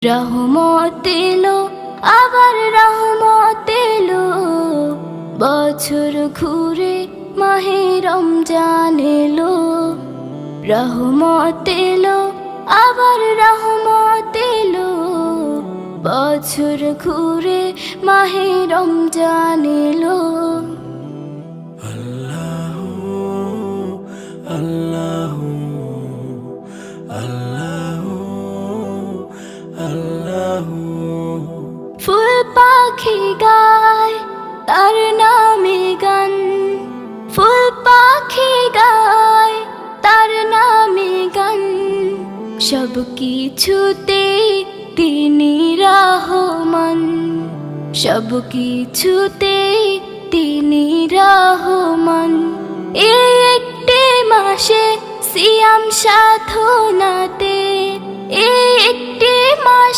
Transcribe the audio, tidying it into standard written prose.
রহমত এলো, আবার রহমত এলো, বছর ঘুরে মাহে রমজান এলো। রহমত এলো, আবার রহমত এলো, বছর ঘুরে মাহে রমজান এলো। আল্লাহু আল্লাহু আল্লাহু আল্লাহু। ফুল পাখি গায় তার নামে গান, ফুল পাখি গায় তার নামে গান, সব কিছুতে তিনি রহমান, সব কিছুতে তিনি রহমান। এই একটি মাসে সিয়াম সাধনাতে, এই একটি মাস